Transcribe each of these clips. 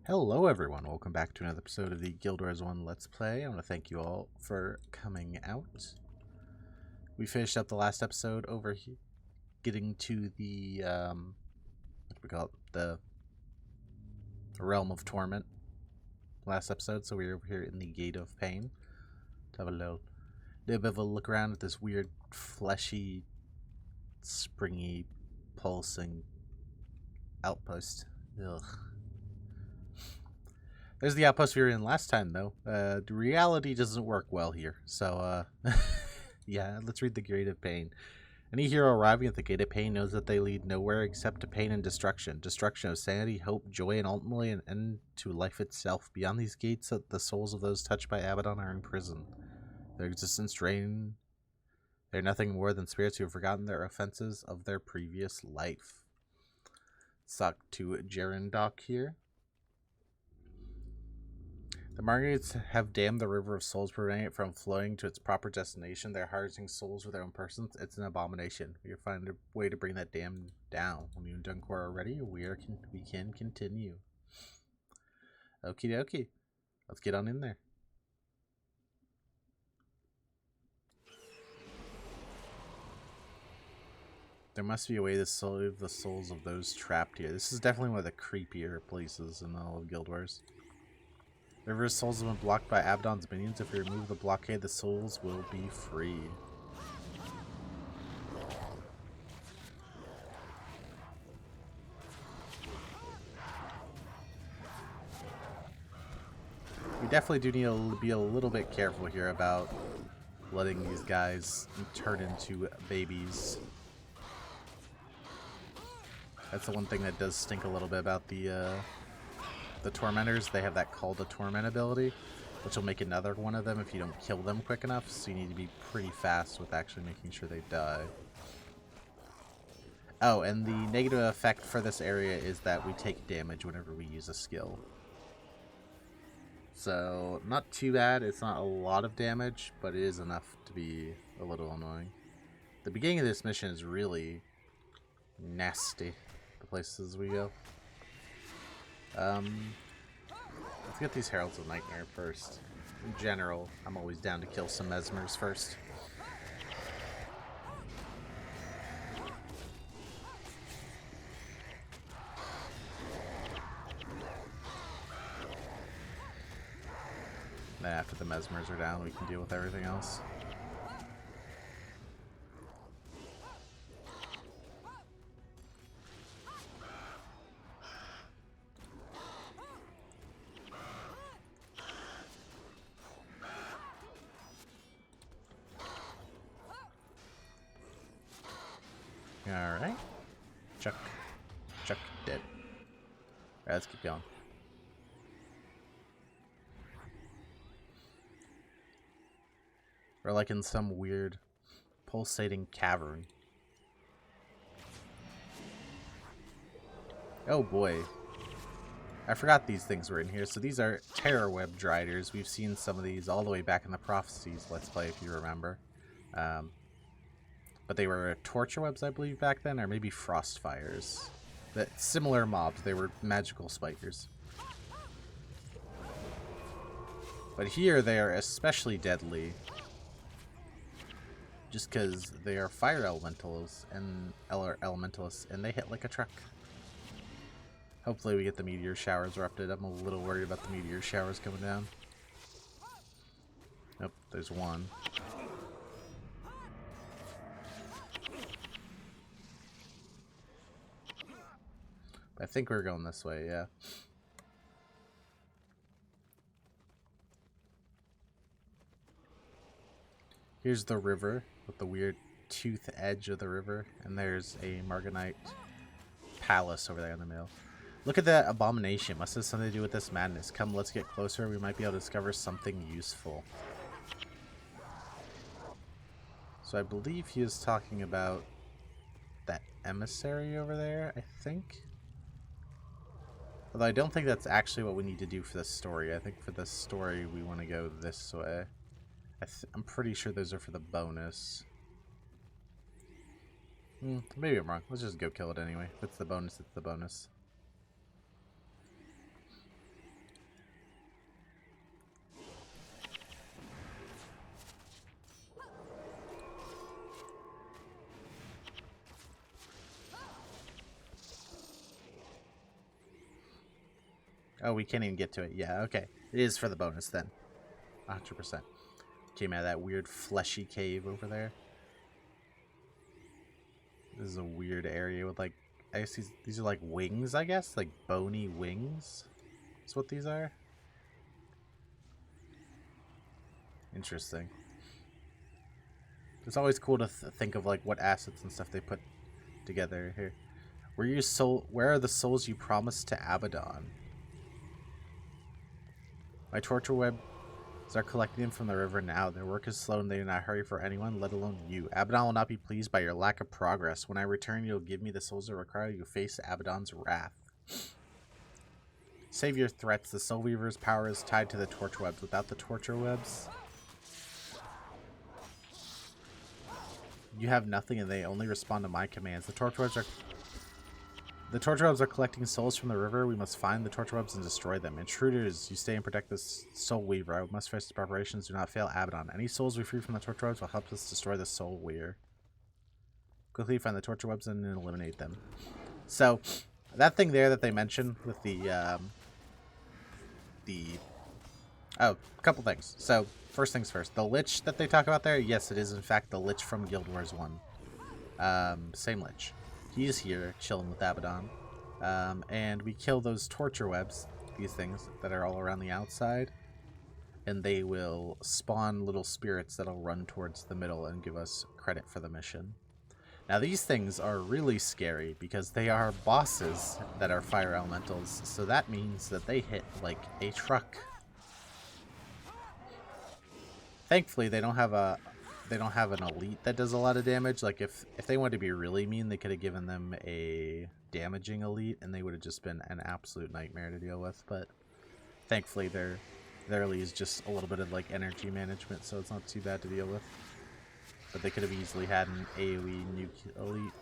Hello everyone, welcome back to another episode of the Guild Wars 1 Let's Play. I want to thank you all for coming out. We finished up the last episode over here, getting to the, what do we call it, the Realm of Torment last episode, so we're over here in the Gate of Pain. To have a little bit of a look around at this weird, fleshy, springy, pulsing outpost. Ugh. There's the outpost we were in last time, though. The reality doesn't work well here. So, yeah, let's read the Gate of Pain. Any hero arriving at the Gate of Pain knows that they lead nowhere except to pain and destruction. Destruction of sanity, hope, joy, and ultimately an end to life itself. Beyond these gates, the souls of those touched by Abbadon are in prison. Their existence drained. They're nothing more than spirits who have forgotten their offenses of their previous life. Suck to Gerendok here. The Margates have dammed the river of souls, preventing it from flowing to its proper destination. They're harvesting souls with their own persons. It's an abomination. We will find a way to bring that dam down. When you and Dunkor are ready, we can continue. Okie dokie. Let's get on in there. There must be a way to save the souls of those trapped here. This is definitely one of the creepier places in all of Guild Wars. The river's souls have been blocked by Abbadon's minions. If we remove the blockade, the souls will be free. We definitely do need to be a little bit careful here about letting these guys turn into babies. That's the one thing that does stink a little bit about the Tormentors. They have that Call to Torment ability, which will make another one of them if you don't kill them quick enough, so you need to be pretty fast with actually making sure they die. Oh, and the negative effect for this area is that we take damage whenever we use a skill. So, not too bad. It's not a lot of damage, but it is enough to be a little annoying. The beginning of this mission is really nasty, the places we go. Let's get these Heralds of Nightmare first. In general, I'm always down to kill some Mesmers first. Then after the Mesmers are down, we can deal with everything else. Alright. Chuck, dead. Alright, let's keep going. We're like in some weird pulsating cavern. Oh boy. I forgot these things were in here. So these are Terror Web Driders. We've seen some of these all the way back in the Prophecies Let's Play, if you remember. But they were torture webs, I believe, back then, or maybe frost fires. That similar mobs. They were magical spikers. But here they are especially deadly, just because they are fire elementals and elementalists, and they hit like a truck. Hopefully we get the meteor showers erupted. I'm a little worried about the meteor showers coming down. Nope, there's one. I think we're going this way, yeah. Here's the river with the weird tooth edge of the river, and there's a Marganite palace over there in the middle. Look at that abomination. Must have something to do with this madness. Come, let's get closer. We might be able to discover something useful. So I believe he is talking about that emissary over there, I think. Although I don't think that's actually what we need to do for this story. I think for this story we want to go this way. I'm pretty sure those are for the bonus. Maybe I'm wrong. Let's just go kill it anyway. If it's the bonus, it's the bonus. Oh, we can't even get to it. Yeah, okay. It is for the bonus then. 100%. Came out of that weird fleshy cave over there. This is a weird area with like, I guess these are like wings, I guess? Like bony wings? That's what these are? Interesting. It's always cool to think of like what assets and stuff they put together here. Where are the souls you promised to Abbadon? My torture webs are collecting them from the river now. Their work is slow and they do not hurry for anyone, let alone you. Abbadon will not be pleased by your lack of progress. When I return, you'll give me the souls that require you face Abbadon's wrath. Save your threats. The Soul Weaver's power is tied to the torture webs. Without the torture webs, you have nothing and they only respond to my commands. The torture webs are collecting souls from the river. We must find the torture webs and destroy them. Intruders, you stay and protect this Soul Weaver. I must face the preparations. Do not fail Abbadon. Any souls we free from the torture webs will help us destroy the Soul Weaver. Quickly find the torture webs and eliminate them. So, that thing there that they mentioned with oh, a couple things. So, first things first. The Lich that they talk about there, yes, it is in fact the Lich from Guild Wars 1. Same Lich. He's here, chilling with Abbadon. And we kill those torture webs, these things that are all around the outside. And they will spawn little spirits that'll run towards the middle and give us credit for the mission. Now these things are really scary because they are bosses that are fire elementals. So that means that they hit like a truck. Thankfully they don't have an elite that does a lot of damage. Like if they wanted to be really mean, they could have given them a damaging elite and they would have just been an absolute nightmare to deal with. But thankfully their elite is just a little bit of like energy management, so it's not too bad to deal with. But they could have easily had an AoE nuke elite.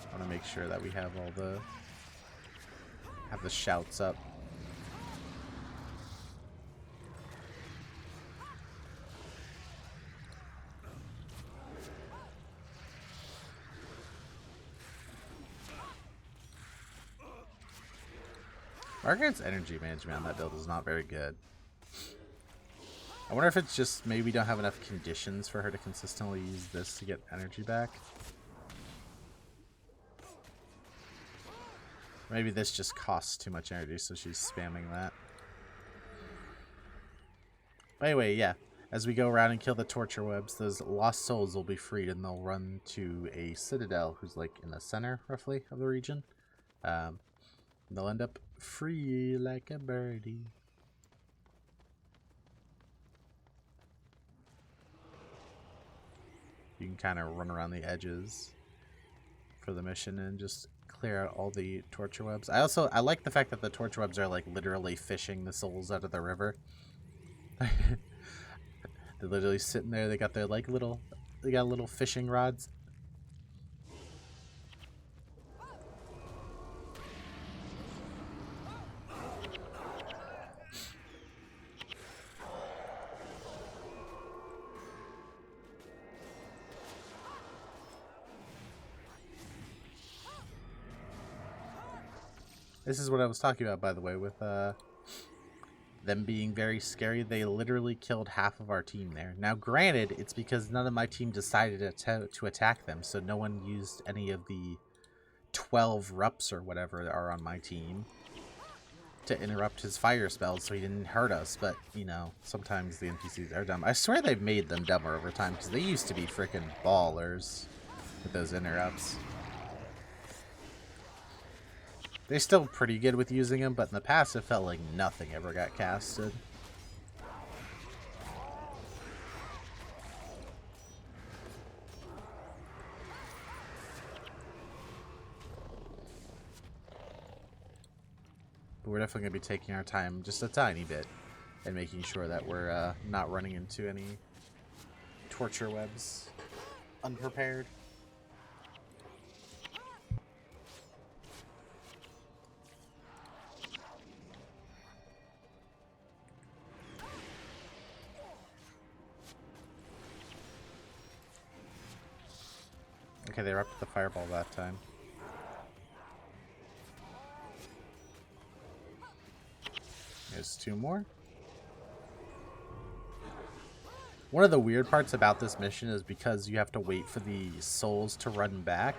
I want to make sure that we have have the shouts up. Margaret's energy management on that build is not very good. I wonder if it's just maybe we don't have enough conditions for her to consistently use this to get energy back. Maybe this just costs too much energy, so she's spamming that. But anyway, yeah. As we go around and kill the torture webs, those lost souls will be freed and they'll run to a citadel who's like in the center, roughly, of the region. They'll end up free like a birdie. You can kind of run around the edges for the mission and just clear out all the torture webs. I like the fact that the torture webs are like literally fishing the souls out of the river. They're literally sitting there. They got their like little fishing rods. This is what I was talking about, by the way, with them being very scary. They literally killed half of our team there. Now, granted, it's because none of my team decided to attack them, so no one used any of the 12 rups or whatever are on my team to interrupt his fire spells so he didn't hurt us. But, you know, sometimes the NPCs are dumb. I swear they've made them dumber over time, because they used to be freaking ballers with those interrupts. They're still pretty good with using them, but in the past it felt like nothing ever got casted. But we're definitely going to be taking our time just a tiny bit and making sure that we're not running into any torture webs unprepared. Okay, they were up to the fireball that time. There's 2 more. One of the weird parts about this mission is because you have to wait for the souls to run back.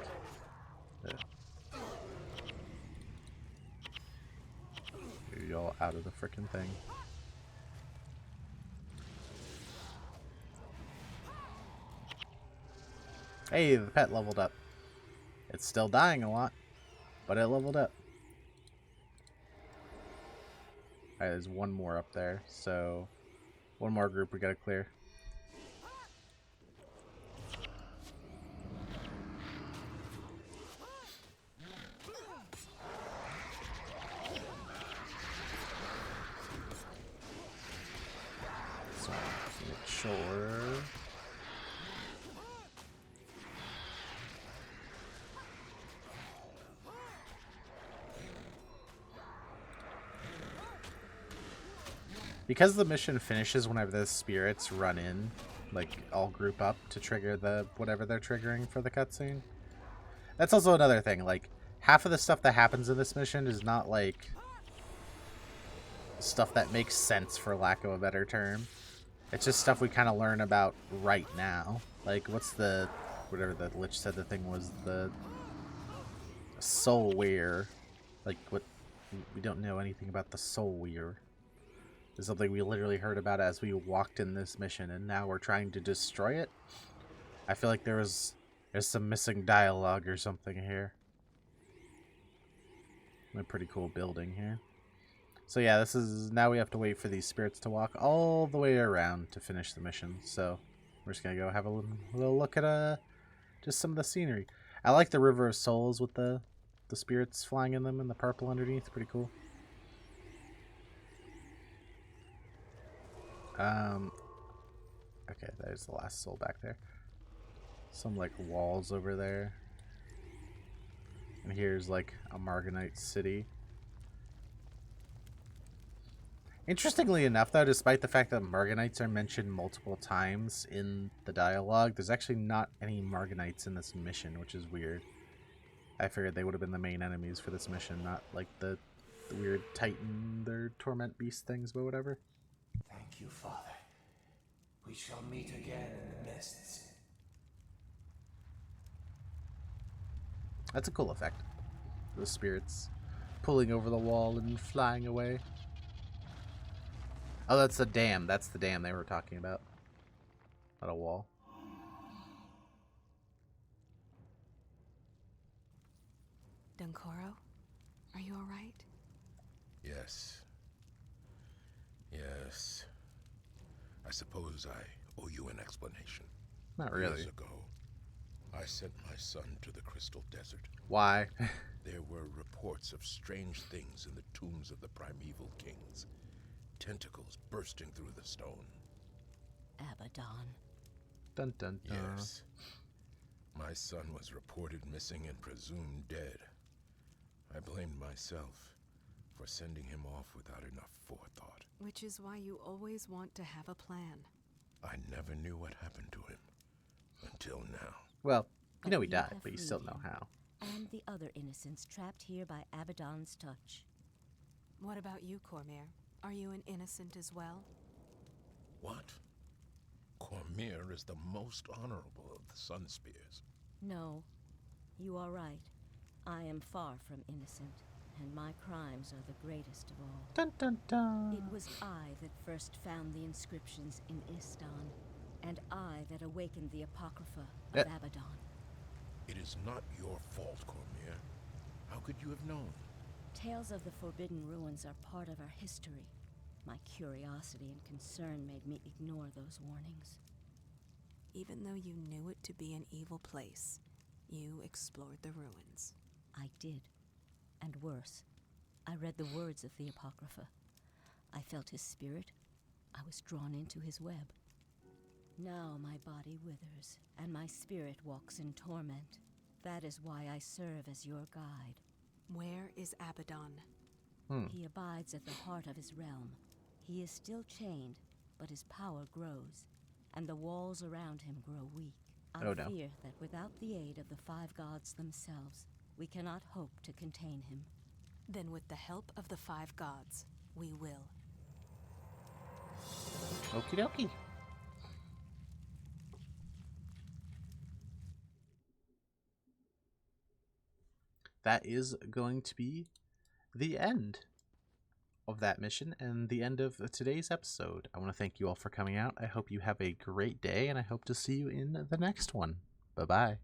Get y'all out of the frickin' thing. Hey, the pet leveled up. It's still dying a lot, but it leveled up. Alright, there's 1 more up there, so 1 more group we gotta clear. So, make sure. Because the mission finishes whenever the spirits run in, like, all group up to trigger the whatever they're triggering for the cutscene. That's also another thing, like, half of the stuff that happens in this mission is not, like, stuff that makes sense, for lack of a better term. It's just stuff we kind of learn about right now. Like, what's the, whatever the Lich said the thing was, the soul weir. Like, what, we don't know anything about the soul weir. It's something we literally heard about as we walked in this mission, and now we're trying to destroy it. I feel like there's some missing dialogue or something here. A pretty cool building here. So yeah, this is, now we have to wait for these spirits to walk all the way around to finish the mission. So we're just gonna go have a little look at just some of the scenery. I like the River of Souls with the spirits flying in them and the purple underneath. Pretty cool. Okay, there's the last soul back there. Some, like, walls over there. And here's, like, a Marganite city. Interestingly enough, though, despite the fact that Marganites are mentioned multiple times in the dialogue, there's actually not any Marganites in this mission, which is weird. I figured they would have been the main enemies for this mission, not, like, the weird Titan, their torment beast things, but whatever. Thank you, Father. We shall meet again in the mists. That's a cool effect. The spirits pulling over the wall and flying away. Oh, that's the dam. That's the dam they were talking about. Not a wall. Dunkoro, are you all right? Yes. Yes. I suppose I owe you an explanation. Not really. Years ago, I sent my son to the Crystal Desert. Why? There were reports of strange things in the tombs of the primeval kings. Tentacles bursting through the stone. Abbadon. Dun dun dun. Yes. My son was reported missing and presumed dead. I blamed myself for sending him off without enough forethought. Which is why you always want to have a plan. I never knew what happened to him until now. Well, you know he you died, have but you still know freed how. And the other innocents trapped here by Abbadon's touch. What about you, Cormier? Are you an innocent as well? What? Cormier is the most honorable of the Sun Spears. No, you are right. I am far from innocent, and my crimes are the greatest of all. Dun dun dun. It was I that first found the inscriptions in Istan, and I that awakened the Apocrypha of Abbadon. It is not your fault, Cormier. How could you have known? Tales of the Forbidden Ruins are part of our history. My curiosity and concern made me ignore those warnings. Even though you knew it to be an evil place, you explored the ruins. I did. And worse, I read the words of the Apocrypha. I felt his spirit. I was drawn into his web. Now my body withers, and my spirit walks in torment. That is why I serve as your guide. Where is Abbadon? He abides at the heart of his realm. He is still chained, but his power grows, and the walls around him grow weak. I fear that without the aid of the 5 gods themselves, we cannot hope to contain him. Then with the help of the 5 gods, we will. Okie dokie. That is going to be the end of that mission and the end of today's episode. I want to thank you all for coming out. I hope you have a great day, and I hope to see you in the next one. Bye-bye.